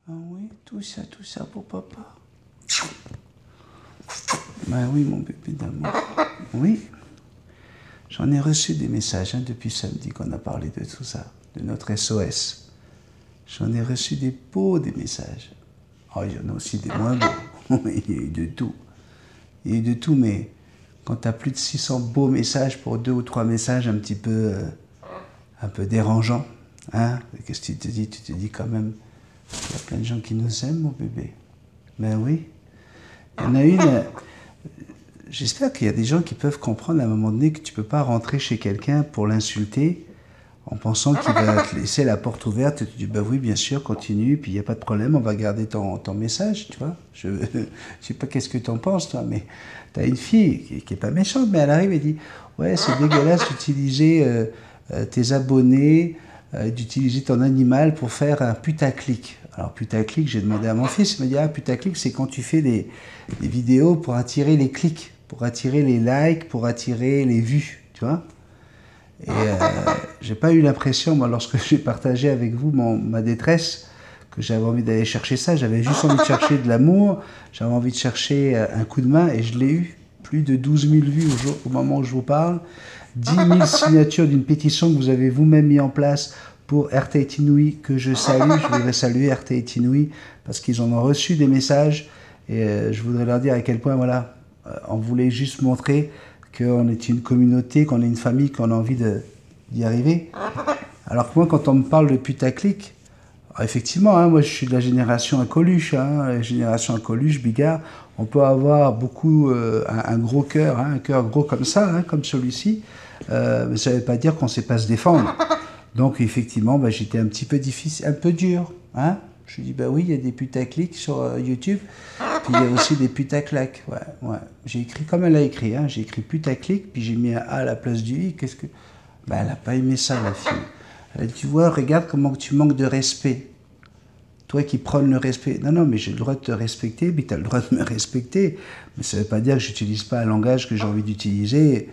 Ah oui, tout ça pour papa. Ben oui, mon bébé d'amour. Oui. J'en ai reçu des messages depuis samedi qu'on a parlé de tout ça, de notre SOS. J'en ai reçu des beaux des messages. Oh, il y en a aussi des moins beaux. Il y a eu de tout. Il y a eu de tout, mais quand tu as plus de 600 beaux messages pour 2 ou 3 messages un peu dérangeants, hein, qu'est-ce que tu te dis? Tu te dis quand même, il y a plein de gens qui nous aiment, mon bébé. Ben oui. Il y en a une. J'espère qu'il y a des gens qui peuvent comprendre à un moment donné que tu ne peux pas rentrer chez quelqu'un pour l'insulter en pensant qu'il va te laisser la porte ouverte et tu dis bah oui bien sûr continue puis il n'y a pas de problème on va garder ton message tu vois. Je sais pas qu'est-ce que tu en penses toi mais tu as une fille qui est pas méchante mais elle arrive et dit ouais c'est dégueulasse d'utiliser tes abonnés, d'utiliser ton animal pour faire un putaclic. Alors putaclic j'ai demandé à mon fils il m'a dit ah putaclic c'est quand tu fais des vidéos pour attirer les clics, pour attirer les likes, pour attirer les vues tu vois. Et j'ai pas eu l'impression, moi, lorsque j'ai partagé avec vous ma détresse, que j'avais envie d'aller chercher ça. J'avais juste envie de chercher de l'amour, j'avais envie de chercher un coup de main, et je l'ai eu. Plus de 12 000 vues au moment où je vous parle, 10 000 signatures d'une pétition que vous avez vous-même mis en place pour RTT Inouï, que je salue. Je voudrais saluer RTT Inouï, parce qu'ils en ont reçu des messages, et je voudrais leur dire à quel point, voilà, on voulait juste montrer qu'on est une communauté, qu'on est une famille, qu'on a envie d'y arriver. Alors que moi, quand on me parle de putaclic, effectivement, hein, moi je suis de la génération à Coluche, la génération à Coluche, Bigard, on peut avoir beaucoup, un gros cœur, hein, un cœur gros comme ça, hein, comme celui-ci, mais ça ne veut pas dire qu'on ne sait pas se défendre. Donc effectivement, bah, j'étais un petit peu difficile, un peu dur. Hein. Je lui dis, bah oui, il y a des putaclics sur YouTube, puis il y a aussi des putaclacs. Ouais, ouais. J'ai écrit comme elle a écrit, hein. J'ai écrit putaclic, puis j'ai mis un A à la place du I. Qu'est-ce que... Bah, elle n'a pas aimé ça, la fille. Elle a dit, tu vois, regarde comment tu manques de respect. Toi qui prônes le respect. Non, non, mais j'ai le droit de te respecter, puis tu as le droit de me respecter. Mais ça ne veut pas dire que je n'utilise pas un langage que j'ai envie d'utiliser.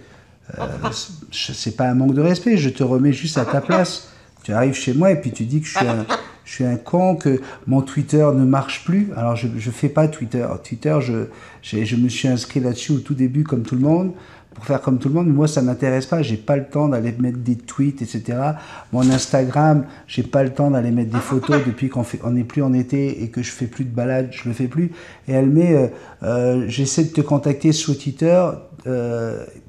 C'est pas un manque de respect, je te remets juste à ta place. Tu arrives chez moi et puis tu dis que je suis un con, que mon Twitter ne marche plus. Alors je fais pas Twitter. Twitter, je me suis inscrit là-dessus au tout début comme tout le monde, pour faire comme tout le monde, mais moi ça m'intéresse pas, j'ai pas le temps d'aller mettre des tweets, etc. Mon Instagram, j'ai pas le temps d'aller mettre des photos depuis on n'est plus en été et que je fais plus de balades, je le fais plus. Et elle met, j'essaie de te contacter sur Twitter,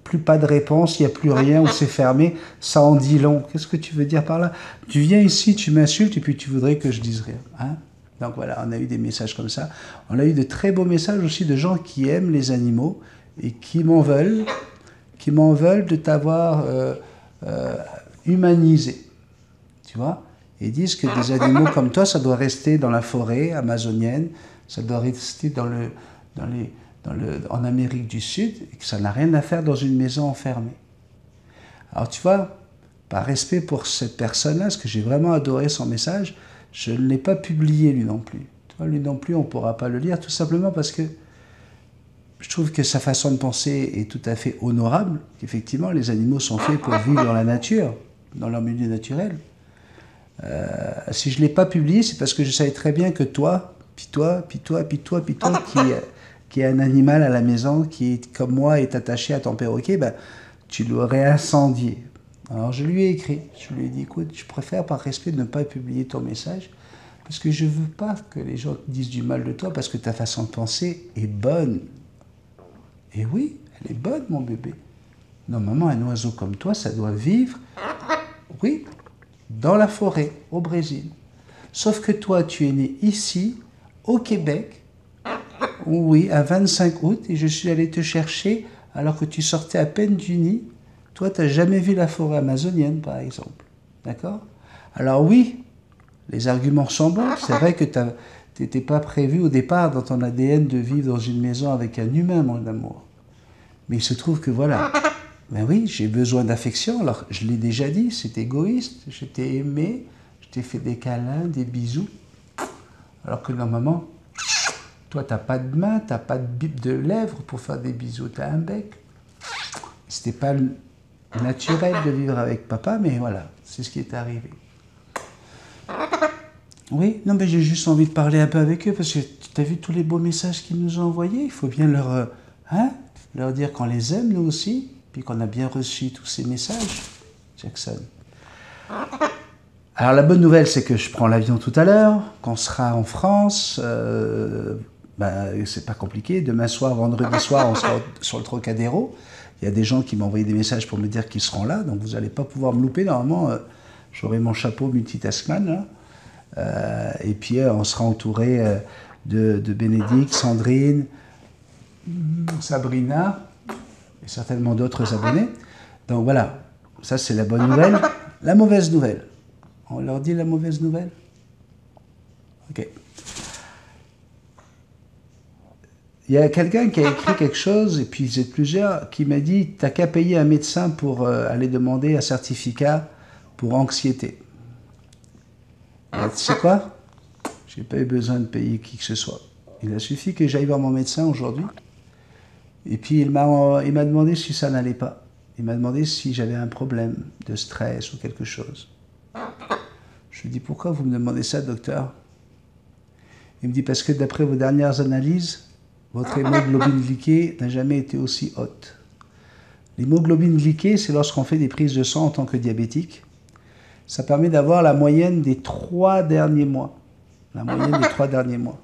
plus pas de réponse, il n'y a plus rien, ou c'est fermé, ça en dit long. Qu'est-ce que tu veux dire par là? Tu viens ici, tu m'insultes et puis tu voudrais que je dise rien. Hein? Donc voilà, on a eu des messages comme ça. On a eu de très beaux messages aussi de gens qui aiment les animaux et qui m'en veulent de t'avoir humanisé. Tu vois? Et disent que des animaux comme toi, ça doit rester dans la forêt amazonienne, ça doit rester en Amérique du Sud, et que ça n'a rien à faire dans une maison enfermée. Alors tu vois, par respect pour cette personne-là, parce que j'ai vraiment adoré son message, je ne l'ai pas publié lui non plus. Tu vois, lui non plus, on ne pourra pas le lire, tout simplement parce que je trouve que sa façon de penser est tout à fait honorable. Effectivement, les animaux sont faits pour vivre dans la nature, dans leur milieu naturel. Si je ne l'ai pas publié, c'est parce que je savais très bien que toi, puis toi, qui est un animal à la maison, qui, comme moi, est attaché à ton perroquet, ben, tu l'aurais incendié. Alors je lui ai écrit, je lui ai dit, écoute, je préfère par respect ne pas publier ton message, parce que je ne veux pas que les gens disent du mal de toi, parce que ta façon de penser est bonne. Et oui, elle est bonne, mon bébé. Normalement, un oiseau comme toi, ça doit vivre, oui, dans la forêt, au Brésil. Sauf que toi, tu es né ici, au Québec, oui, à 25 août, et je suis allé te chercher alors que tu sortais à peine du nid. Toi, tu n'as jamais vu la forêt amazonienne, par exemple. D'accord? Alors oui, les arguments sont bons. C'est vrai que tu n'étais pas prévu au départ dans ton ADN de vivre dans une maison avec un humain, mon amour. Mais il se trouve que voilà, ben oui, j'ai besoin d'affection. Alors, je l'ai déjà dit, c'est égoïste. Je t'ai aimé, je t'ai fait des câlins, des bisous. Alors que normalement, toi, tu n'as pas de main, tu n'as pas de lèvres pour faire des bisous, tu as un bec. C'était pas naturel de vivre avec papa, mais voilà, c'est ce qui est arrivé. Oui, non, mais j'ai juste envie de parler un peu avec eux parce que tu as vu tous les beaux messages qu'ils nous ont envoyés. Il faut bien leur dire qu'on les aime, nous aussi, puis qu'on a bien reçu tous ces messages, Jackson. Alors, la bonne nouvelle, c'est que je prends l'avion tout à l'heure, qu'on sera en France. C'est pas compliqué. Demain soir, vendredi soir, on sera sur le Trocadéro. Il y a des gens qui m'ont envoyé des messages pour me dire qu'ils seront là, donc vous n'allez pas pouvoir me louper. Normalement, j'aurai mon chapeau multitaskman, là. Et puis on sera entouré de Bénédicte, Sandrine, Sabrina et certainement d'autres abonnés. Donc voilà, ça c'est la bonne nouvelle. La mauvaise nouvelle. On leur dit la mauvaise nouvelle? Ok. Il y a quelqu'un qui a écrit quelque chose, et puis vous êtes plusieurs, qui m'a dit « T'as qu'à payer un médecin pour aller demander un certificat pour anxiété. » Tu sais quoi? J'ai pas eu besoin de payer qui que ce soit. Il a suffi que j'aille voir mon médecin aujourd'hui. Et puis il m'a demandé si ça n'allait pas. Il m'a demandé si j'avais un problème de stress ou quelque chose. Je lui ai dit, pourquoi vous me demandez ça, docteur? Il me dit, parce que d'après vos dernières analyses, votre hémoglobine glyquée n'a jamais été aussi haute. L'hémoglobine glyquée, c'est lorsqu'on fait des prises de sang en tant que diabétique. Ça permet d'avoir la moyenne des 3 derniers mois. La moyenne des 3 derniers mois.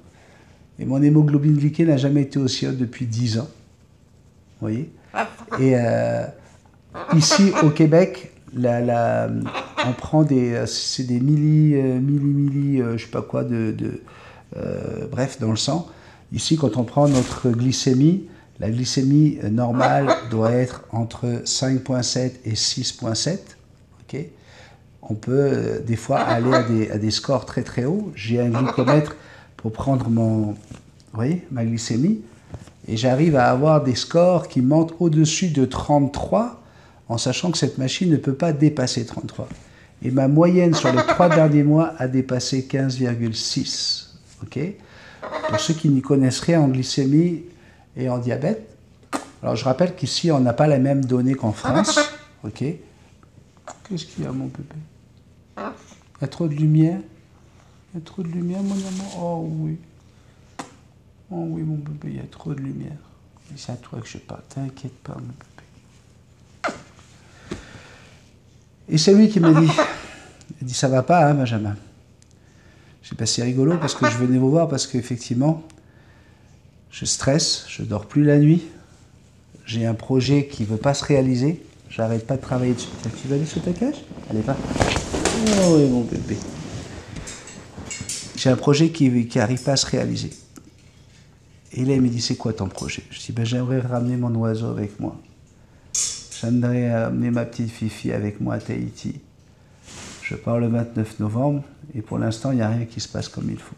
Et mon hémoglobine glyquée n'a jamais été aussi haute depuis 10 ans. Vous voyez? Et ici, au Québec, on prend c'est des je sais pas quoi, bref, dans le sang. Ici, quand on prend notre glycémie, la glycémie normale doit être entre 5,7 et 6,7. Ok? On peut des fois aller à des scores très très hauts. J'ai un glycomètre pour prendre vous voyez, ma glycémie, et j'arrive à avoir des scores qui montent au-dessus de 33, en sachant que cette machine ne peut pas dépasser 33. Et ma moyenne sur les 3 derniers mois a dépassé 15,6. Ok? Pour ceux qui n'y connaissent rien en glycémie et en diabète, alors je rappelle qu'ici on n'a pas les mêmes données qu'en France. Ok? Qu'est-ce qu'il y a, mon bébé? Il y a trop de lumière? Il y a trop de lumière, mon amour? Oh oui. Oh oui, mon bébé, il y a trop de lumière. Et c'est à toi que je parle. T'inquiète pas, mon bébé. Et c'est lui qui m'a dit, il dit, ça va pas, hein, Benjamin? J'ai passé rigolo parce que je venais vous voir parce qu'effectivement, je stresse, je dors plus la nuit. J'ai un projet qui ne veut pas se réaliser. J'arrête pas de travailler dessus. Tu veux aller sous ta cage? Allez, va. Oh oui, mon bébé. J'ai un projet qui n'arrive pas à se réaliser. Et là, il me dit, c'est quoi ton projet? Je dis, ben, j'aimerais ramener mon oiseau avec moi. J'aimerais amener ma petite Fifi avec moi à Tahiti. Je pars le 29 novembre et pour l'instant, il n'y a rien qui se passe comme il faut.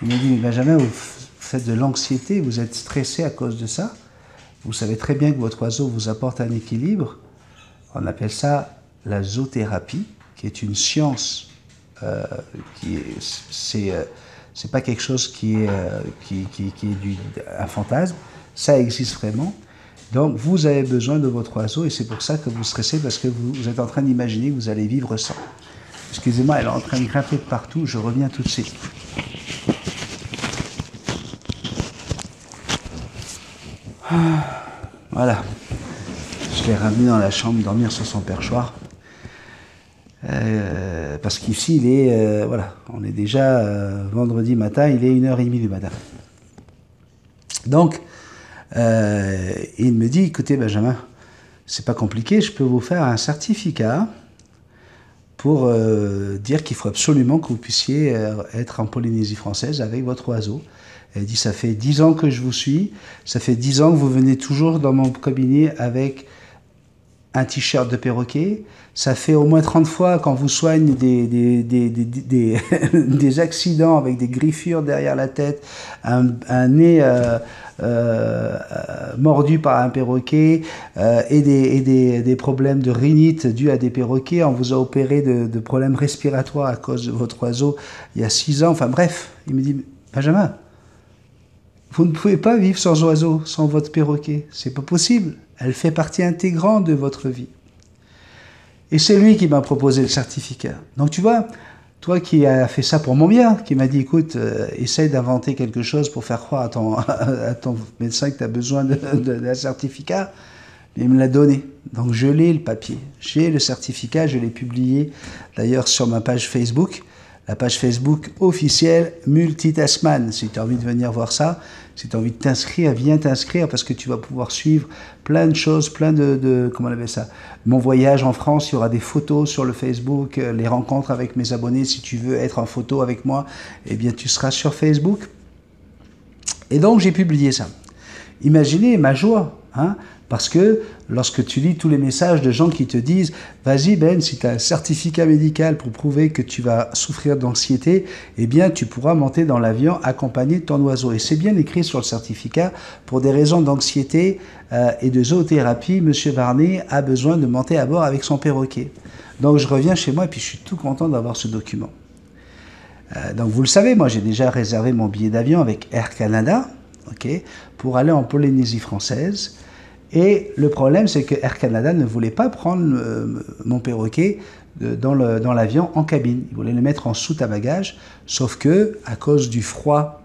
Il m'a dit, mais Benjamin, vous faites de l'anxiété, vous êtes stressé à cause de ça. Vous savez très bien que votre oiseau vous apporte un équilibre. On appelle ça la zoothérapie, qui est une science c'est pas quelque chose qui est un fantasme. Ça existe vraiment. Donc, vous avez besoin de votre oiseau et c'est pour ça que vous stressez parce que vous êtes en train d'imaginer que vous allez vivre sans. Excusez-moi, elle est en train de grimper de partout. Je reviens tout de suite. Voilà. Je l'ai ramené dans la chambre dormir sur son perchoir. Parce qu'ici, il est... voilà, on est déjà vendredi matin, il est 1h30 du matin. Donc, il me dit, écoutez Benjamin, c'est pas compliqué, je peux vous faire un certificat pour dire qu'il faut absolument que vous puissiez être en Polynésie française avec votre oiseau. Elle dit, ça fait 10 ans que je vous suis, ça fait 10 ans que vous venez toujours dans mon cabinet avec un t-shirt de perroquet, ça fait au moins 30 fois quand vous soigne des accidents avec des griffures derrière la tête, un nez mordu par un perroquet et des problèmes de rhinite dus à des perroquets. On vous a opéré de problèmes respiratoires à cause de votre oiseau il y a 6 ans. Enfin bref, il me dit, Benjamin, vous ne pouvez pas vivre sans oiseau, sans votre perroquet. C'est pas possible. Elle fait partie intégrante de votre vie. Et c'est lui qui m'a proposé le certificat. Donc tu vois, Toi qui as fait ça pour mon bien, qui m'a dit, écoute, essaye d'inventer quelque chose pour faire croire à ton médecin que tu as besoin d'un certificat, il me l'a donné. Donc je l'ai le papier, j'ai le certificat, je l'ai publié d'ailleurs sur ma page Facebook, la page Facebook officielle Multitaskman. Si tu as envie de venir voir ça, si tu as envie de t'inscrire, viens t'inscrire parce que tu vas pouvoir suivre plein de choses, plein comment on appelle ça, mon voyage en France, il y aura des photos sur le Facebook, les rencontres avec mes abonnés. Si tu veux être en photo avec moi, eh bien tu seras sur Facebook. Et donc j'ai publié ça. Imaginez ma joie, hein, parce que lorsque tu lis tous les messages de gens qui te disent « Vas-y Ben, si tu as un certificat médical pour prouver que tu vas souffrir d'anxiété, eh bien tu pourras monter dans l'avion accompagné de ton oiseau. » Et c'est bien écrit sur le certificat, pour des raisons d'anxiété et de zoothérapie, M. Varney a besoin de monter à bord avec son perroquet. Donc je reviens chez moi et puis je suis tout content d'avoir ce document. Donc vous le savez, moi j'ai déjà réservé mon billet d'avion avec Air Canada, okay, pour aller en Polynésie française. Et le problème, c'est que Air Canada ne voulait pas prendre mon perroquet dans l'avion en cabine. Ils voulaient le mettre en soute à bagages, sauf que, à cause du froid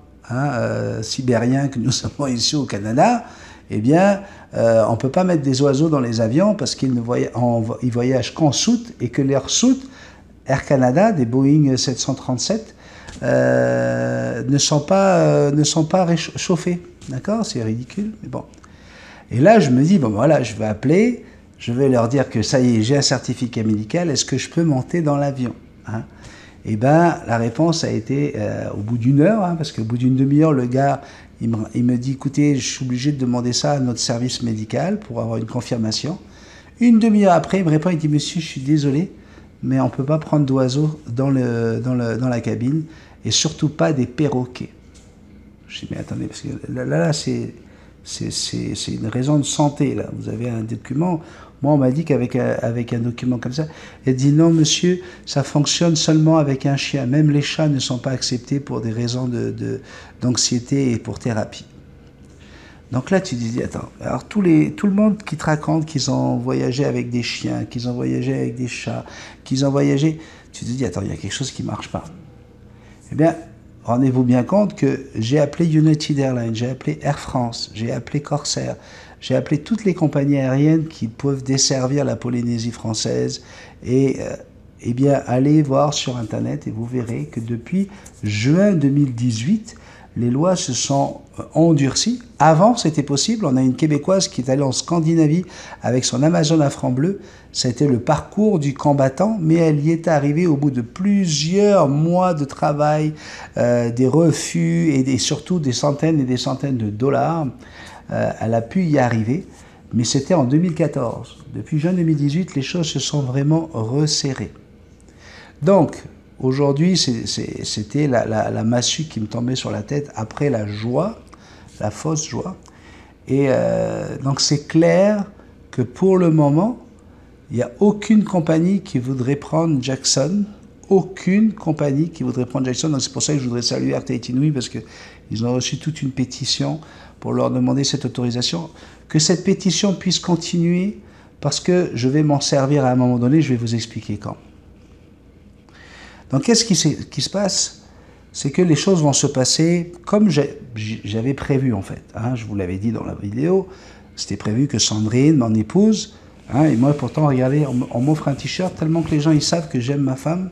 sibérien que nous avons ici au Canada, eh bien, on ne peut pas mettre des oiseaux dans les avions parce qu'ils ils voyagent qu'en soute et que leurs soutes, Air Canada, des Boeing 737, ne sont pas réchauffés. D'accord? C'est ridicule, mais bon. Et là, je me dis, bon voilà, je vais appeler, je vais leur dire que ça y est, j'ai un certificat médical, est-ce que je peux monter dans l'avion, hein? Et bien, la réponse a été au bout d'une heure, hein, parce qu'au bout d'une demi-heure, le gars, il me dit, écoutez, je suis obligé de demander ça à notre service médical pour avoir une confirmation. Une demi-heure après, il me répond, il dit, monsieur, je suis désolé, mais on ne peut pas prendre d'oiseaux dans la cabine, et surtout pas des perroquets. Je dis, mais attendez, parce que là c'est une raison de santé, là. Vous avez un document. Moi, on m'a dit qu'avec un document comme ça, elle dit non, monsieur, ça fonctionne seulement avec un chien. Même les chats ne sont pas acceptés pour des raisons d'anxiété et pour thérapie. Donc là, tu dis, attends, alors tout le monde qui te raconte qu'ils ont voyagé avec des chiens, qu'ils ont voyagé avec des chats, qu'ils ont voyagé, tu te dis, attends, il y a quelque chose qui ne marche pas. Eh bien, rendez-vous bien compte que j'ai appelé United Airlines, j'ai appelé Air France, j'ai appelé Corsair, j'ai appelé toutes les compagnies aériennes qui peuvent desservir la Polynésie française et eh bien, allez voir sur Internet et vous verrez que depuis juin 2018, les lois se sont endurcies. Avant, c'était possible. On a une Québécoise qui est allée en Scandinavie avec son Amazon à franc bleu. C'était le parcours du combattant, mais elle y est arrivée au bout de plusieurs mois de travail, des refus et surtout des centaines et des centaines de dollars. Elle a pu y arriver, mais c'était en 2014. Depuis juin 2018, les choses se sont vraiment resserrées. Donc, aujourd'hui, c'était la massue qui me tombait sur la tête après la joie, la fausse joie. Et donc c'est clair que pour le moment, il n'y a aucune compagnie qui voudrait prendre Jackson. Aucune compagnie qui voudrait prendre Jackson. Donc c'est pour ça que je voudrais saluer RTT Inouï parce qu'ils ont reçu toute une pétition pour leur demander cette autorisation. Que cette pétition puisse continuer parce que je vais m'en servir à un moment donné. Je vais vous expliquer quand. Donc, qu'est-ce qui se passe? C'est que les choses vont se passer comme j'avais prévu, en fait. Hein, je vous l'avais dit dans la vidéo, c'était prévu que Sandrine, mon épouse, hein, et moi, pourtant, regardez, on m'offre un t-shirt, tellement que les gens, ils savent que j'aime ma femme.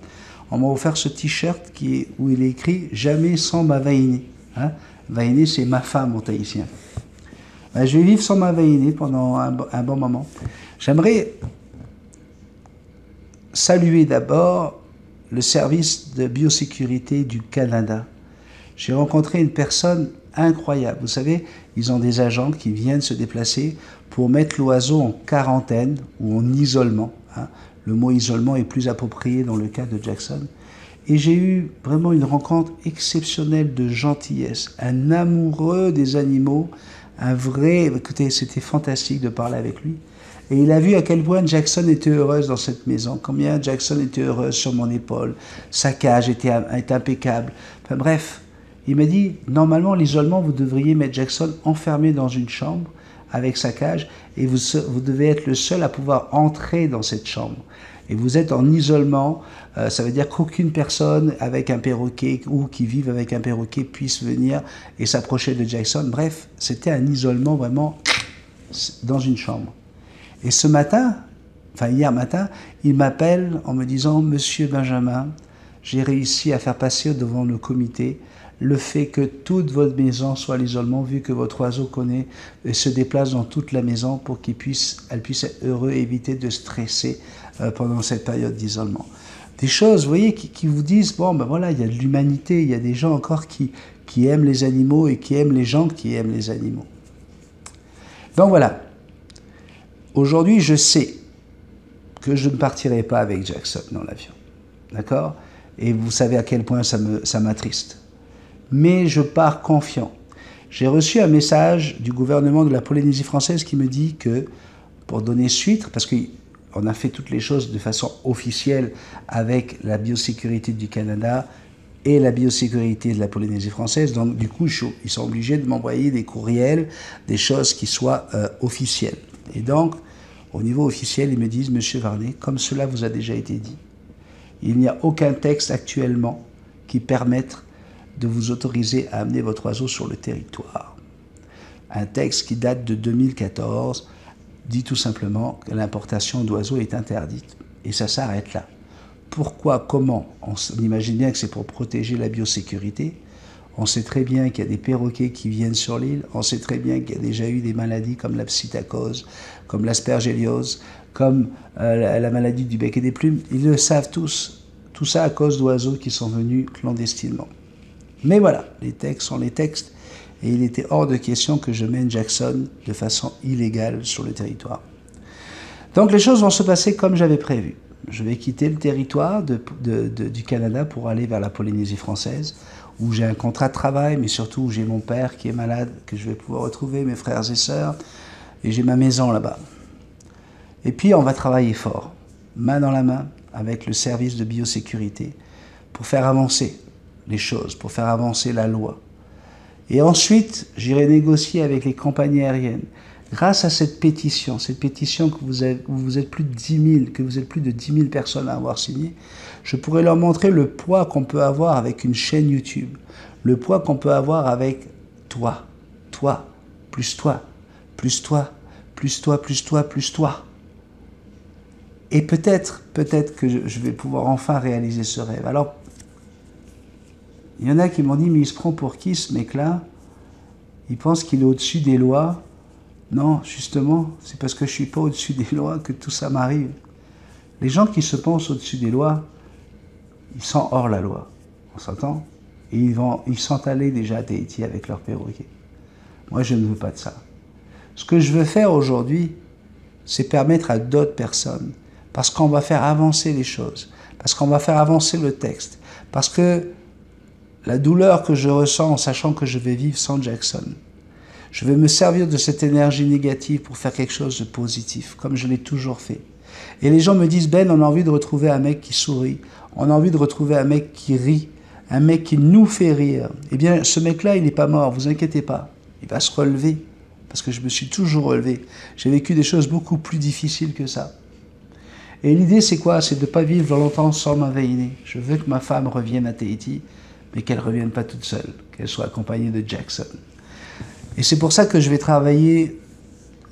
On m'a offert ce t-shirt où il est écrit « Jamais sans ma Vaïné hein. ». Vaïné, c'est ma femme en tahitien. Ben, je vais vivre sans ma Vaïné pendant un bon moment. J'aimerais saluer d'abord le service de biosécurité du Canada. J'ai rencontré une personne incroyable. Vous savez, ils ont des agents qui viennent se déplacer pour mettre l'oiseau en quarantaine ou en isolement. Hein. Le mot isolement est plus approprié dans le cas de Jackson. Et j'ai eu vraiment une rencontre exceptionnelle de gentillesse. Un amoureux des animaux, un vrai... Écoutez, c'était fantastique de parler avec lui. Et il a vu à quel point Jackson était heureuse dans cette maison, combien Jackson était heureuse sur mon épaule, sa cage était impeccable. Enfin bref, il m'a dit, normalement l'isolement, vous devriez mettre Jackson enfermé dans une chambre avec sa cage et vous devez être le seul à pouvoir entrer dans cette chambre. Et vous êtes en isolement, ça veut dire qu'aucune personne avec un perroquet ou qui vive avec un perroquet puisse venir et s'approcher de Jackson. Bref, c'était un isolement vraiment dans une chambre. Et ce matin, enfin hier matin, il m'appelle en me disant « Monsieur Benjamin, j'ai réussi à faire passer devant le comité le fait que toute votre maison soit à l'isolement, vu que votre oiseau connaît et se déplace dans toute la maison pour qu'elle puisse être heureux et éviter de stresser pendant cette période d'isolement. » Des choses, vous voyez, qui vous disent, bon, ben voilà, il y a de l'humanité, il y a des gens encore qui aiment les animaux et qui aiment les gens qui aiment les animaux. Donc voilà, aujourd'hui je sais que je ne partirai pas avec Jackson dans l'avion, d'accord? Et vous savez à quel point ça m'attriste. Mais je pars confiant. J'ai reçu un message du gouvernement de la Polynésie française qui me dit que, pour donner suite, parce qu'on a fait toutes les choses de façon officielle avec la biosécurité du Canada et la biosécurité de la Polynésie française, donc du coup, ils sont obligés de m'envoyer des courriels, des choses qui soient officielles. Et donc, au niveau officiel, ils me disent, Monsieur Varnet, comme cela vous a déjà été dit, il n'y a aucun texte actuellement qui permette de vous autoriser à amener votre oiseau sur le territoire. Un texte qui date de 2014 dit tout simplement que l'importation d'oiseaux est interdite. Et ça s'arrête là. Pourquoi, comment? On imagine bien que c'est pour protéger la biosécurité. On sait très bien qu'il y a des perroquets qui viennent sur l'île. On sait très bien qu'il y a déjà eu des maladies comme la psittacose, comme l'aspergilliose, comme la maladie du bec et des plumes. Ils le savent tous. Tout ça à cause d'oiseaux qui sont venus clandestinement. Mais voilà, les textes sont les textes. Et il était hors de question que je mène Jackson de façon illégale sur le territoire. Donc les choses vont se passer comme j'avais prévu. Je vais quitter le territoire du Canada pour aller vers la Polynésie française, où j'ai un contrat de travail, mais surtout où j'ai mon père qui est malade, que je vais pouvoir retrouver, mes frères et sœurs, et j'ai ma maison là-bas. Et puis on va travailler fort, main dans la main, avec le service de biosécurité, pour faire avancer les choses, pour faire avancer la loi. Et ensuite, j'irai négocier avec les compagnies aériennes. Grâce à cette pétition que vous êtes plus de 10 000, que vous êtes plus de 10 000 personnes à avoir signé, je pourrais leur montrer le poids qu'on peut avoir avec une chaîne YouTube, le poids qu'on peut avoir avec toi, plus toi, plus toi, plus toi, plus toi, plus toi. Et peut-être que je vais pouvoir enfin réaliser ce rêve. Alors, il y en a qui m'ont dit, mais il se prend pour qui ce mec-là? Il pense qu'il est au-dessus des lois. Non, justement, c'est parce que je ne suis pas au-dessus des lois que tout ça m'arrive. Les gens qui se pensent au-dessus des lois, ils sont hors la loi. On s'entend? Et ils sont allés déjà à Tahiti avec leur perroquet. Moi, je ne veux pas de ça. Ce que je veux faire aujourd'hui, c'est permettre à d'autres personnes, parce qu'on va faire avancer les choses, parce qu'on va faire avancer le texte, parce que la douleur que je ressens en sachant que je vais vivre sans Jackson, je vais me servir de cette énergie négative pour faire quelque chose de positif, comme je l'ai toujours fait. Et les gens me disent, Ben, on a envie de retrouver un mec qui sourit, on a envie de retrouver un mec qui rit, un mec qui nous fait rire. Eh bien, ce mec-là, il n'est pas mort, vous inquiétez pas, il va se relever, parce que je me suis toujours relevé. J'ai vécu des choses beaucoup plus difficiles que ça. Et l'idée, c'est quoi? C'est de ne pas vivre longtemps sans ma Vainée. Je veux que ma femme revienne à Tahiti, mais qu'elle ne revienne pas toute seule, qu'elle soit accompagnée de Jackson. Et c'est pour ça que je vais travailler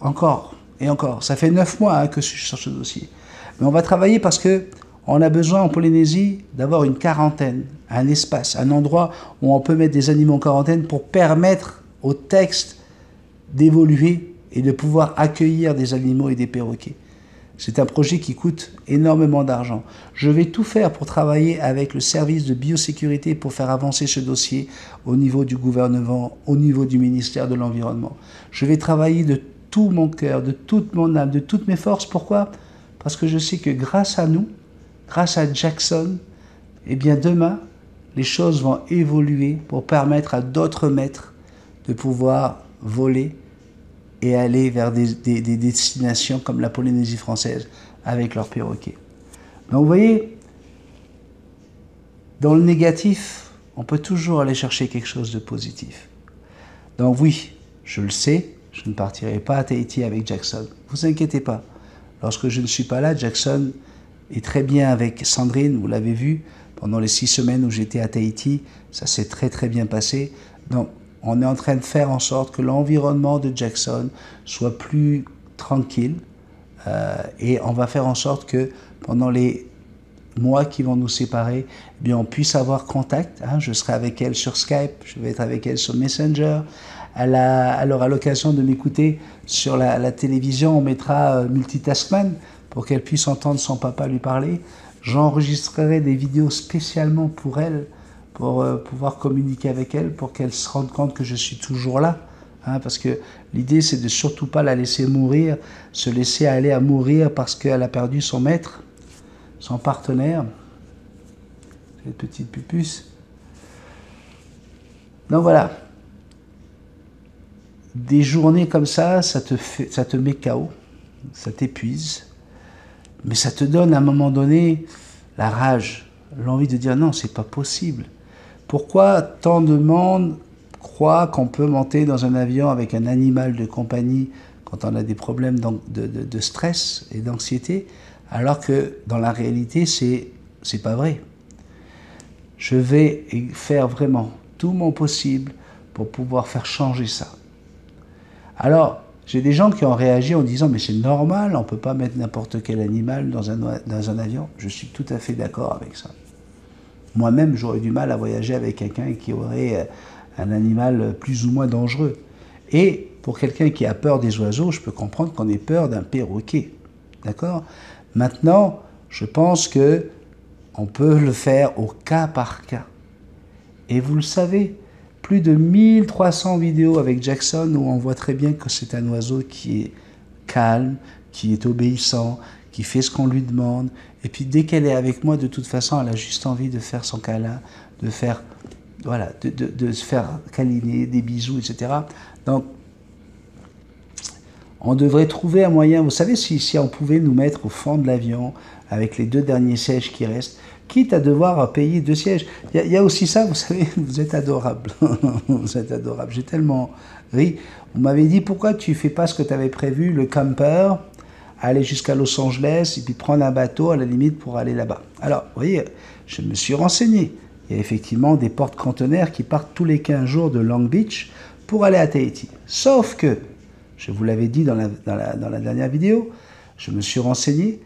encore et encore. Ça fait 9 mois que je suis sur ce dossier. Mais on va travailler parce qu'on a besoin en Polynésie d'avoir une quarantaine, un espace, un endroit où on peut mettre des animaux en quarantaine pour permettre au texte d'évoluer et de pouvoir accueillir des animaux et des perroquets. C'est un projet qui coûte énormément d'argent. Je vais tout faire pour travailler avec le service de biosécurité pour faire avancer ce dossier au niveau du gouvernement, au niveau du ministère de l'Environnement. Je vais travailler de tout mon cœur, de toute mon âme, de toutes mes forces. Pourquoi? Parce que je sais que grâce à nous, grâce à Jackson, eh bien demain, les choses vont évoluer pour permettre à d'autres maîtres de pouvoir voler et aller vers des destinations comme la Polynésie française avec leurs perroquets. Donc vous voyez, dans le négatif, on peut toujours aller chercher quelque chose de positif. Donc oui, je le sais, je ne partirai pas à Tahiti avec Jackson. Ne vous inquiétez pas. Lorsque je ne suis pas là, Jackson et très bien avec Sandrine, vous l'avez vu, pendant les 6 semaines où j'étais à Tahiti, ça s'est très bien passé. Donc, on est en train de faire en sorte que l'environnement de Jackson soit plus tranquille et on va faire en sorte que pendant les mois qui vont nous séparer, eh bien, on puisse avoir contact. Hein. Je serai avec elle sur Skype, je vais être avec elle sur Messenger. Elle aura l'occasion de m'écouter sur la télévision, on mettra Multitaskman pour qu'elle puisse entendre son papa lui parler. J'enregistrerai des vidéos spécialement pour elle, pour pouvoir communiquer avec elle, pour qu'elle se rende compte que je suis toujours là. Hein, parce que l'idée, c'est de surtout pas la laisser mourir, se laisser aller à mourir parce qu'elle a perdu son maître, son partenaire, cette petite pupuce. Donc voilà. Des journées comme ça te met KO, ça t'épuise. Mais ça te donne à un moment donné la rage, l'envie de dire non, c'est pas possible. Pourquoi tant de monde croit qu'on peut monter dans un avion avec un animal de compagnie quand on a des problèmes de stress et d'anxiété, alors que dans la réalité, c'est pas vrai. Je vais faire vraiment tout mon possible pour pouvoir faire changer ça. Alors, j'ai des gens qui ont réagi en disant « mais c'est normal, on ne peut pas mettre n'importe quel animal dans un avion ». Je suis tout à fait d'accord avec ça. Moi-même, j'aurais du mal à voyager avec quelqu'un qui aurait un animal plus ou moins dangereux. Et pour quelqu'un qui a peur des oiseaux, je peux comprendre qu'on ait peur d'un perroquet. D'accord ? Maintenant, je pense qu'on peut le faire au cas par cas. Et vous le savez, plus de 1300 vidéos avec Jackson où on voit très bien que c'est un oiseau qui est calme, qui est obéissant, qui fait ce qu'on lui demande. Et puis dès qu'elle est avec moi, de toute façon, elle a juste envie de faire son câlin, de faire, voilà, de se faire câliner, des bisous, etc. Donc, on devrait trouver un moyen. Vous savez, si on pouvait nous mettre au fond de l'avion avec les 2 derniers sièges qui restent, quitte à devoir payer 2 sièges. Il y a aussi ça, vous savez, vous êtes adorable. Vous êtes adorable. J'ai tellement ri. Vous m'avez dit, pourquoi tu ne fais pas ce que tu avais prévu, le camper, aller jusqu'à Los Angeles et puis prendre un bateau à la limite pour aller là-bas. Alors, vous voyez, je me suis renseigné. Il y a effectivement des porte-conteneurs qui partent tous les 15 jours de Long Beach pour aller à Tahiti. Sauf que, je vous l'avais dit dans la dernière vidéo, je me suis renseigné,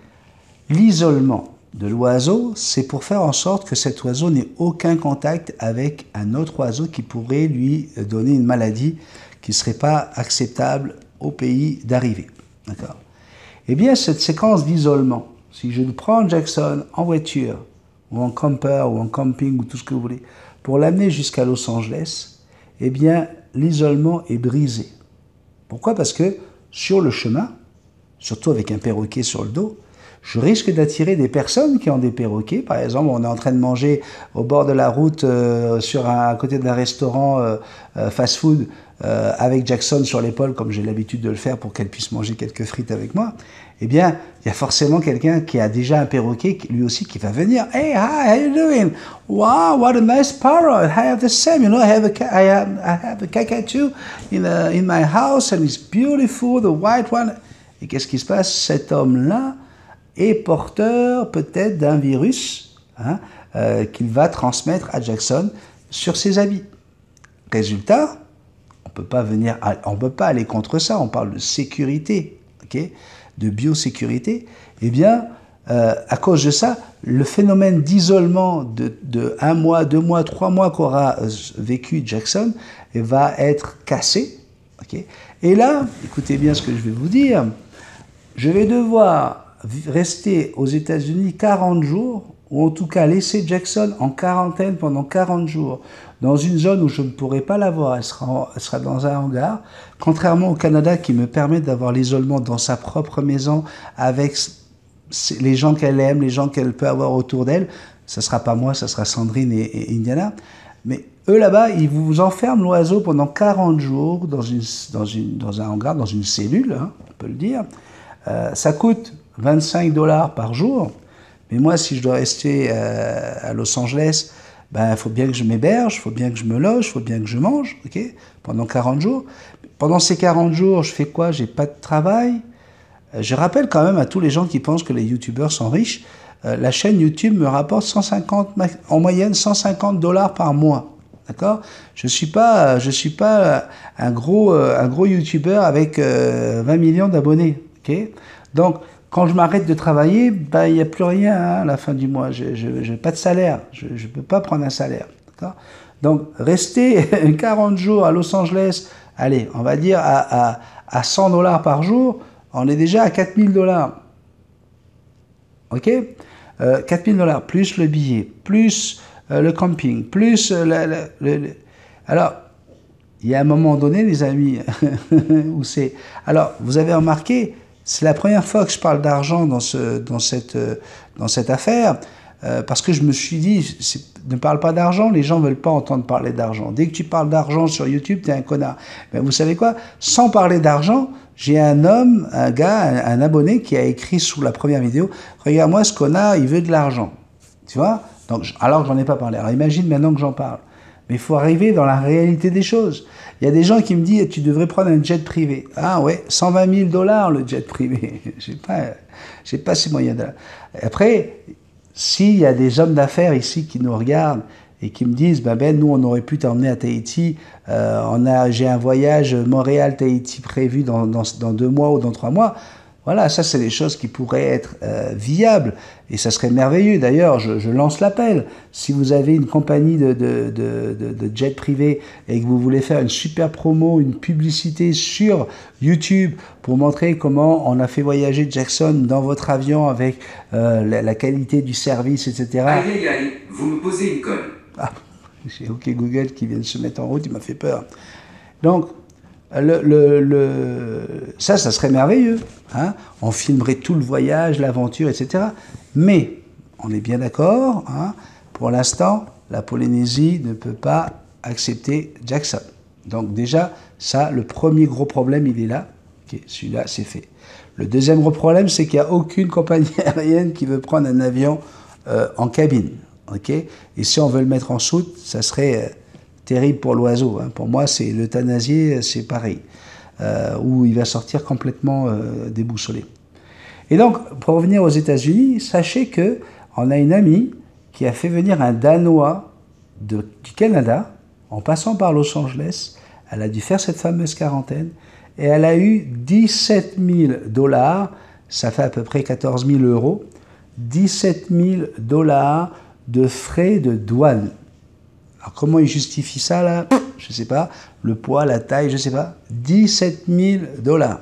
l'isolement de l'oiseau, c'est pour faire en sorte que cet oiseau n'ait aucun contact avec un autre oiseau qui pourrait lui donner une maladie qui ne serait pas acceptable au pays d'arrivée. D'accord ? Eh bien, cette séquence d'isolement, si je prends Jackson en voiture, ou en camper, ou en camping, ou tout ce que vous voulez, pour l'amener jusqu'à Los Angeles, eh bien, l'isolement est brisé. Pourquoi ? Parce que sur le chemin, surtout avec un perroquet sur le dos, je risque d'attirer des personnes qui ont des perroquets. Par exemple, on est en train de manger au bord de la route, à côté d'un restaurant fast-food, avec Jackson sur l'épaule, comme j'ai l'habitude de le faire pour qu'elle puisse manger quelques frites avec moi. Eh bien, il y a forcément quelqu'un qui a déjà un perroquet, lui aussi, qui va venir. Hey, hi, how you doing? Wow, what a nice parrot. I have the same, you know. I have a cockatoo in my house, and it's beautiful, the white one. Et qu'est-ce qui se passe? Cet homme-là est porteur peut-être d'un virus qu'il va transmettre à Jackson sur ses habits. Résultat, on peut pas aller contre ça, on parle de sécurité, okay, de biosécurité. Eh bien, à cause de ça, le phénomène d'isolement de 1 mois, 2 mois, 3 mois qu'aura vécu Jackson va être cassé. Okay. Et là, écoutez bien ce que je vais vous dire, je vais devoir rester aux États-Unis 40 jours, ou en tout cas laisser Jackson en quarantaine pendant 40 jours, dans une zone où je ne pourrai pas la voir, elle sera dans un hangar, contrairement au Canada qui me permet d'avoir l'isolement dans sa propre maison, avec les gens qu'elle aime, les gens qu'elle peut avoir autour d'elle. Ce ne sera pas moi, ce sera Sandrine et Indiana. Mais eux là-bas, ils vous enferment l'oiseau pendant 40 jours dans un hangar, dans une cellule, on peut le dire. Ça coûte $25 par jour, mais moi, si je dois rester à Los Angeles, il faut bien que je m'héberge, il faut bien que je me loge, il faut bien que je mange, okay, pendant 40 jours. Pendant ces 40 jours, je fais quoi? J'ai pas de travail. Je rappelle quand même à tous les gens qui pensent que les youtubeurs sont riches, la chaîne YouTube me rapporte 150, en moyenne 150 $ par mois. D'accord? Je suis pas un gros YouTuber avec 20 millions d'abonnés. Ok? Donc, quand je m'arrête de travailler, ben, il n'y a plus rien hein, à la fin du mois. Je n'ai pas de salaire. Je ne peux pas prendre un salaire. D'accord? Donc, rester 40 jours à Los Angeles, allez, on va dire à 100 $ par jour, on est déjà à 4000 $. Ok? 4000 $, plus le billet, plus le camping, plus Alors, il y a un moment donné, les amis, où c'est... Alors, vous avez remarqué, c'est la première fois que je parle d'argent dans cette affaire, parce que je me suis dit, ne parle pas d'argent, les gens ne veulent pas entendre parler d'argent. Dès que tu parles d'argent sur YouTube, tu es un connard. Mais vous savez quoi? Sans parler d'argent, j'ai un gars, un abonné qui a écrit sous la première vidéo, « Regarde-moi ce connard, il veut de l'argent. » Tu vois? Donc, alors que j'en ai pas parlé. Alors imagine maintenant que j'en parle. Mais il faut arriver dans la réalité des choses. Il y a des gens qui me disent, tu devrais prendre un jet privé. Ah ouais, 120 000 $ le jet privé. J'ai pas ces moyens-là. Après, s'il y a des hommes d'affaires ici qui nous regardent et qui me disent, ben nous on aurait pu t'emmener à Tahiti, j'ai un voyage Montréal-Tahiti prévu dans 2 mois ou dans 3 mois. Voilà, ça c'est des choses qui pourraient être viables et ça serait merveilleux. D'ailleurs, je lance l'appel. Si vous avez une compagnie de jet privé et que vous voulez faire une super promo, une publicité sur YouTube pour montrer comment on a fait voyager Jackson dans votre avion avec la qualité du service, etc. Aïe, vous me posez une colle. Ah, j'ai OK Google qui vient de se mettre en route, il m'a fait peur. Donc, ça serait merveilleux. Hein? On filmerait tout le voyage, l'aventure, etc. Mais, on est bien d'accord, hein? Pour l'instant, la Polynésie ne peut pas accepter Jackson. Donc déjà, ça, le premier gros problème, il est là. Okay, celui-là, c'est fait. Le deuxième gros problème, c'est qu'il n'y a aucune compagnie aérienne qui veut prendre un avion en cabine. Okay? Et si on veut le mettre en soute, ça serait... terrible pour l'oiseau. Hein. Pour moi, c'est l'euthanasier, c'est pareil, où il va sortir complètement déboussolé. Et donc, pour revenir aux États-Unis, sachez que on a une amie qui a fait venir un Danois du Canada, en passant par Los Angeles. Elle a dû faire cette fameuse quarantaine, et elle a eu 17 000 $, ça fait à peu près 14 000 €, 17 000 $ de frais de douane. Alors, comment il justifie ça, là? Je ne sais pas. Le poids, la taille, je ne sais pas. 17 000 $.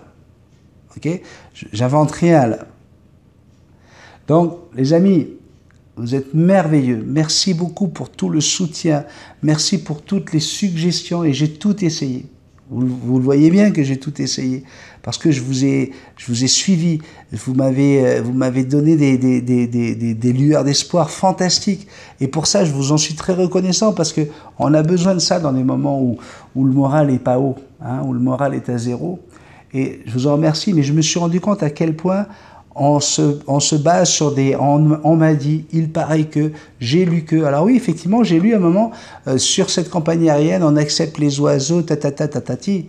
OK? J'invente rien, là. Donc, les amis, vous êtes merveilleux. Merci beaucoup pour tout le soutien. Merci pour toutes les suggestions. Et j'ai tout essayé. Vous le voyez bien que j'ai tout essayé. Parce que je vous ai suivi. Vous m'avez donné des lueurs d'espoir fantastiques. Et pour ça, je vous en suis très reconnaissant parce qu'on a besoin de ça dans des moments où le moral n'est pas haut, hein, où le moral est à 0. Et je vous en remercie, mais je me suis rendu compte à quel point on se base sur des... On m'a dit, il paraît que, j'ai lu que... Alors oui, effectivement, j'ai lu à un moment, sur cette compagnie aérienne, on accepte les oiseaux, tatati.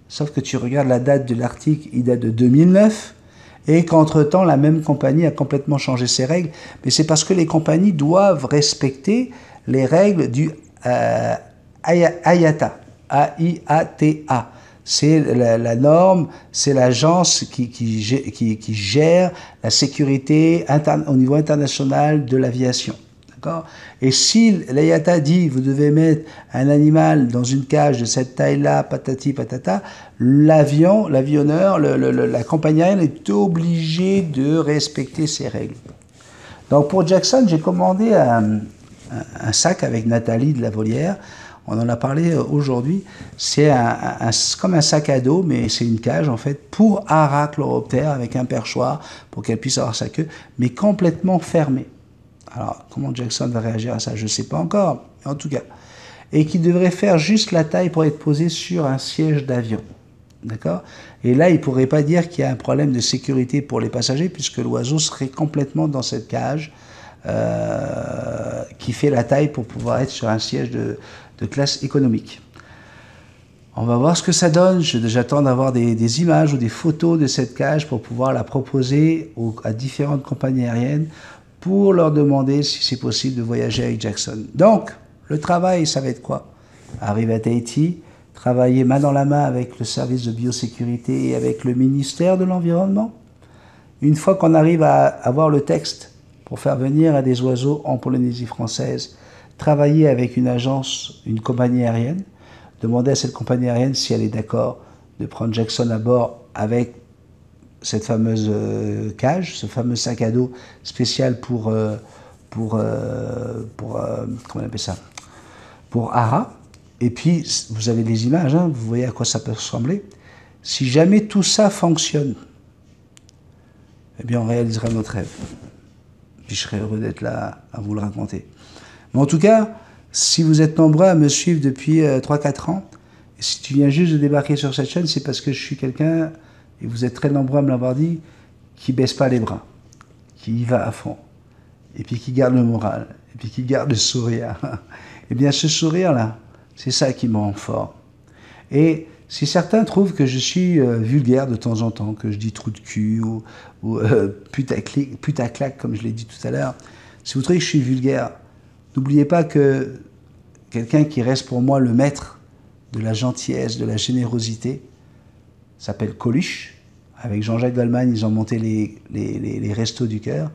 Sauf que tu regardes la date de l'article, il date de 2009, et qu'entre-temps, la même compagnie a complètement changé ses règles. Mais c'est parce que les compagnies doivent respecter les règles du AIATA, A-I-A-T-A. C'est la norme, c'est l'agence qui gère la sécurité au niveau international de l'aviation. D'accord? Et si l'AIATA dit vous devez mettre un animal dans une cage de cette taille-là, patati patata, l'avionneur, la compagnie aérienne est obligée de respecter ces règles. Donc pour Jackson, j'ai commandé un sac avec Nathalie de la Volière. On en a parlé aujourd'hui. C'est comme un sac à dos, mais c'est une cage en fait pour Arachloroptère avec un perchoir pour qu'elle puisse avoir sa queue, mais complètement fermée. Alors, comment Jackson va réagir à ça, je ne sais pas encore, mais en tout cas. Et qui devrait faire juste la taille pour être posé sur un siège d'avion. D'accord? Et là, il ne pourrait pas dire qu'il y a un problème de sécurité pour les passagers, puisque l'oiseau serait complètement dans cette cage qui fait la taille pour pouvoir être sur un siège de classe économique. On va voir ce que ça donne. J'attends d'avoir des images ou des photos de cette cage pour pouvoir la proposer à différentes compagnies aériennes pour leur demander si c'est possible de voyager avec Jackson. Donc, le travail, ça va être quoi? Arriver à Tahiti, travailler main dans la main avec le service de biosécurité et avec le ministère de l'Environnement. Une fois qu'on arrive à avoir le texte pour faire venir des oiseaux en Polynésie française, travailler avec une agence, une compagnie aérienne, demander à cette compagnie aérienne si elle est d'accord de prendre Jackson à bord avec cette fameuse cage, ce fameux sac à dos spécial comment on appelle ça, pour Ara. Et puis, vous avez les images, hein, vous voyez à quoi ça peut ressembler. Si jamais tout ça fonctionne, eh bien, on réalisera notre rêve. Puis je serai heureux d'être là à vous le raconter. Mais en tout cas, si vous êtes nombreux à me suivre depuis 3-4 ans, et si tu viens juste de débarquer sur cette chaîne, c'est parce que je suis quelqu'un, et vous êtes très nombreux à me l'avoir dit, qui baisse pas les bras, qui y va à fond, et puis qui garde le moral, et puis qui garde le sourire. Eh bien, ce sourire-là, c'est ça qui me rend fort. Et si certains trouvent que je suis vulgaire de temps en temps, que je dis trou de cul ou putaclac, comme je l'ai dit tout à l'heure, si vous trouvez que je suis vulgaire, n'oubliez pas que quelqu'un qui reste pour moi le maître de la gentillesse, de la générosité, s'appelle Coluche. Avec Jean-Jacques Goldman, ils ont monté les restos du cœur.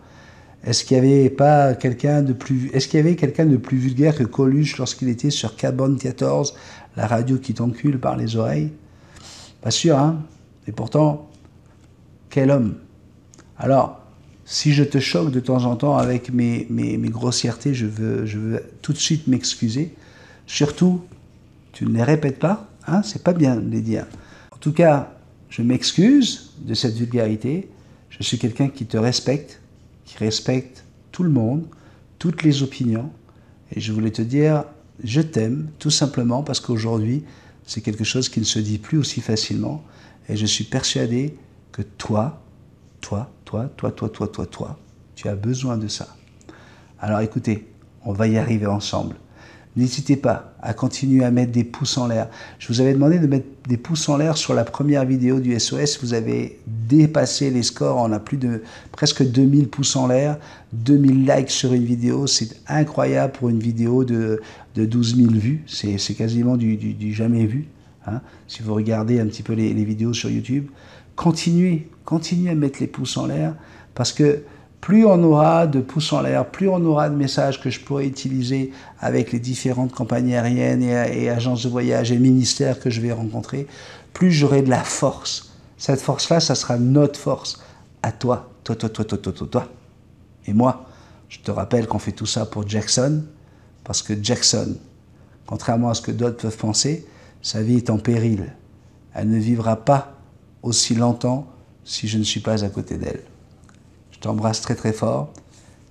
Est-ce qu'il y avait quelqu'un de plus vulgaire que Coluche lorsqu'il était sur Carbone 14, la radio qui t'encule par les oreilles? Pas sûr, hein? Et pourtant, quel homme! Alors, si je te choque de temps en temps avec mes grossièretés, je veux tout de suite m'excuser. Surtout, tu ne les répètes pas, hein? C'est pas bien de les dire. En tout cas, je m'excuse de cette vulgarité. Je suis quelqu'un qui te respecte, qui respecte tout le monde, toutes les opinions. Et je voulais te dire, je t'aime, tout simplement parce qu'aujourd'hui, c'est quelque chose qui ne se dit plus aussi facilement. Et je suis persuadé que toi, tu as besoin de ça. Alors écoutez, on va y arriver ensemble. N'hésitez pas à continuer à mettre des pouces en l'air. Je vous avais demandé de mettre des pouces en l'air sur la première vidéo du SOS. Vous avez dépassé les scores. On a plus de presque 2000 pouces en l'air, 2000 likes sur une vidéo. C'est incroyable pour une vidéo de 12 000 vues. C'est quasiment du jamais vu. Hein. Si vous regardez un petit peu les vidéos sur YouTube, continuez à mettre les pouces en l'air parce que plus on aura de pouces en l'air, plus on aura de messages que je pourrai utiliser avec les différentes compagnies aériennes et agences de voyage et ministères que je vais rencontrer, plus j'aurai de la force. Cette force-là, ça sera notre force. À toi. Et moi, je te rappelle qu'on fait tout ça pour Jackson, parce que Jackson, contrairement à ce que d'autres peuvent penser, sa vie est en péril. Elle ne vivra pas aussi longtemps si je ne suis pas à côté d'elle. Je t'embrasse très très fort,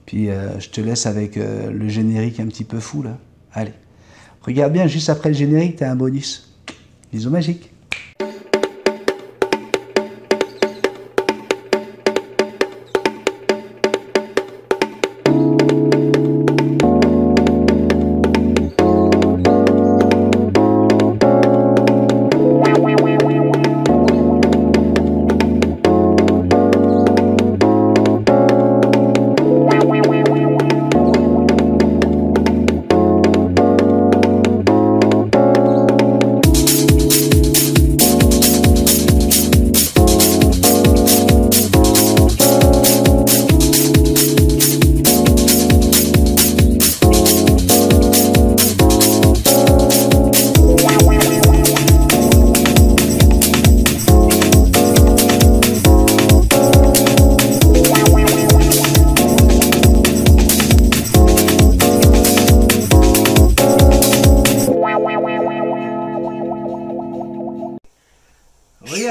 puis je te laisse avec le générique un petit peu fou là. Allez, regarde bien, juste après le générique, tu as un bonus. Bisous magiques.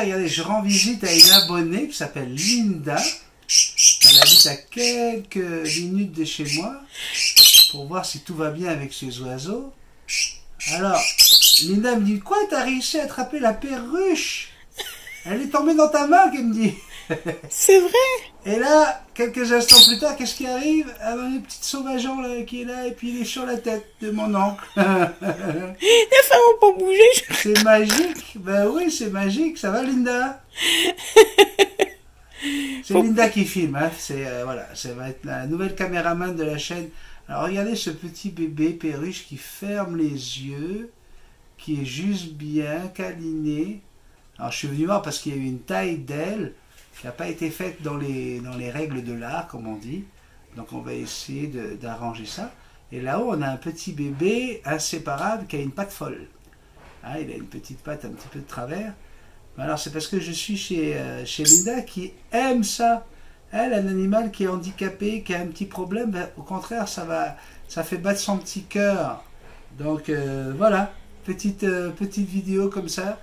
Regardez, je rends visite à une abonnée qui s'appelle Linda. Elle habite à quelques minutes de chez moi pour voir si tout va bien avec ses oiseaux. Alors, Linda me dit, quoi, t'as réussi à attraper la perruche? Elle est tombée dans ta main, qu'elle me dit. C'est vrai. Et là, quelques instants plus tard, qu'est-ce qui arrive? Ah ben, une petite sauvageon là, qui est là, et puis il est sur la tête de mon oncle. Les femmes n'ont pas bougé. C'est magique. Ben oui, c'est magique. Ça va, Linda? C'est Linda qui filme, hein. Voilà, ça va être la nouvelle caméraman de la chaîne. Alors regardez ce petit bébé perruche qui ferme les yeux, qui est juste bien câliné. Alors je suis venu voir parce qu'il y a eu une taille d'aile qui n'a pas été faite dans les règles de l'art, comme on dit. Donc on va essayer d'arranger ça. Et là-haut, on a un petit bébé inséparable qui a une patte folle. Ah, il a une petite patte un petit peu de travers. Alors c'est parce que je suis chez Linda qui aime ça. Elle, un animal qui est handicapé, qui a un petit problème, ben, au contraire, ça fait battre son petit cœur. Donc voilà, petite vidéo comme ça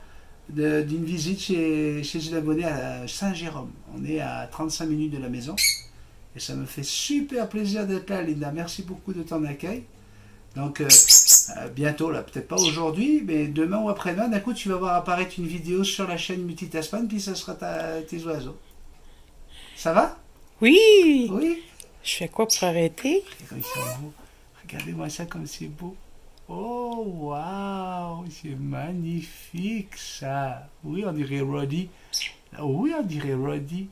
d'une visite chez une abonnée à Saint-Jérôme. On est à 35 minutes de la maison. Et ça me fait super plaisir d'être là, Linda. Merci beaucoup de ton accueil. Donc, bientôt, là, peut-être pas aujourd'hui, mais demain ou après-demain, d'un coup, tu vas voir apparaître une vidéo sur la chaîne Multitasman, puis ça sera tes oiseaux. Ça va? Oui. Oui. Je fais quoi pour arrêter? Comme ils sont beaux. Regardez-moi ça comme c'est beau. Oh, waouh, c'est magnifique, ça. Oui, on dirait Roddy. Oui, on dirait Roddy.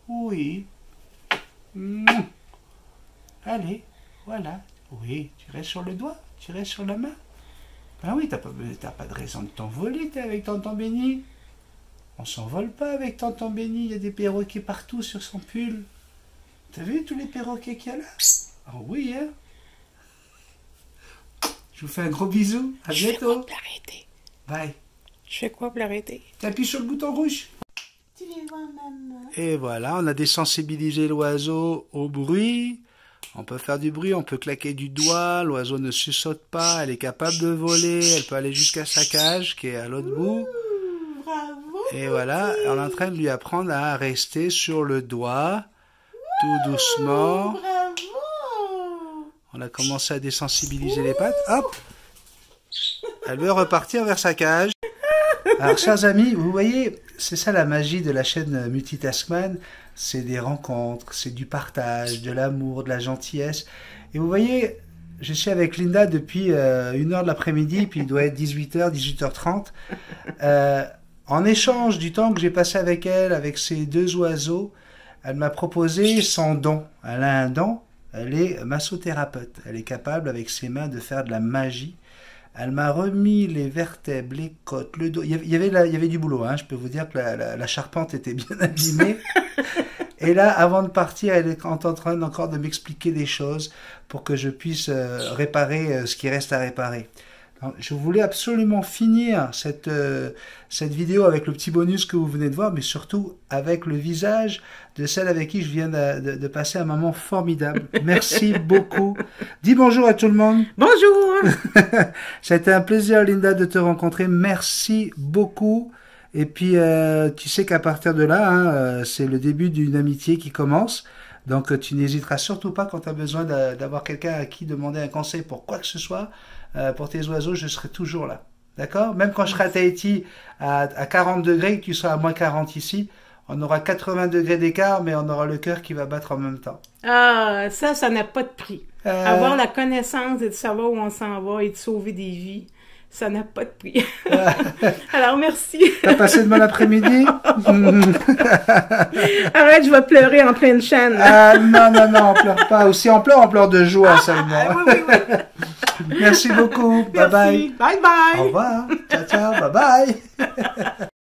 Oui. Allez, voilà. Oui, tu restes sur le doigt, tu restes sur la main. Ben oui, t'as pas de raison de t'envoler, t'es avec tonton Benny. On s'envole pas avec tonton Benny, il y a des perroquets partout sur son pull. T'as vu tous les perroquets qu'il y a là? Ah oui, hein. Je vous fais un gros bisou, à bientôt. Je fais quoi pour l'arrêter? Bye. Je fais quoi pour l'arrêter? T'appuies sur le bouton rouge. Tu viens voir maman. Et voilà, on a désensibilisé l'oiseau au bruit. On peut faire du bruit, on peut claquer du doigt. L'oiseau ne suçote pas, elle est capable de voler. Elle peut aller jusqu'à sa cage qui est à l'autre bout. Bravo. Et voilà, on est en train de lui apprendre à rester sur le doigt, tout doucement. Bravo. On a commencé à désensibiliser les pattes. Hop! Elle veut repartir vers sa cage. Alors, chers amis, vous voyez, c'est ça la magie de la chaîne Multitasman. C'est des rencontres, c'est du partage, de l'amour, de la gentillesse. Et vous voyez, je suis avec Linda depuis 1h de l'après-midi, puis il doit être 18h, 18h30. En échange du temps que j'ai passé avec elle, avec ces deux oiseaux, elle m'a proposé son don. Elle a un don, elle est massothérapeute. Elle est capable, avec ses mains, de faire de la magie. Elle m'a remis les vertèbres, les côtes, le dos. Il y avait du boulot, hein. Je peux vous dire que la charpente était bien abîmée. Et là, avant de partir, elle est en train encore de m'expliquer des choses pour que je puisse réparer ce qui reste à réparer. Alors, je voulais absolument finir cette vidéo avec le petit bonus que vous venez de voir, mais surtout avec le visage de celle avec qui je viens de passer un moment formidable. Merci beaucoup. Dis bonjour à tout le monde. Bonjour. Ça a été un plaisir, Linda, de te rencontrer. Merci beaucoup. Et puis, tu sais qu'à partir de là, hein, c'est le début d'une amitié qui commence. Donc, tu n'hésiteras surtout pas quand tu as besoin d'avoir quelqu'un à qui demander un conseil pour quoi que ce soit. Pour tes oiseaux, je serai toujours là. D'accord? Même quand je serai à Tahiti à 40 degrés, que tu seras à moins 40 ici, on aura 80 degrés d'écart, mais on aura le cœur qui va battre en même temps. Ah, ça n'a pas de prix. Avoir la connaissance et de savoir où on s'en va et de sauver des vies, ça n'a pas de prix. Alors, merci. T'as passé de bon après-midi? Arrête, je vais pleurer entre une chaîne. Ah, non, on pleure pas. Ou si on pleure de joie seulement. Oui. Merci beaucoup. Bye bye. Bye bye. Au revoir. Ciao, bye bye.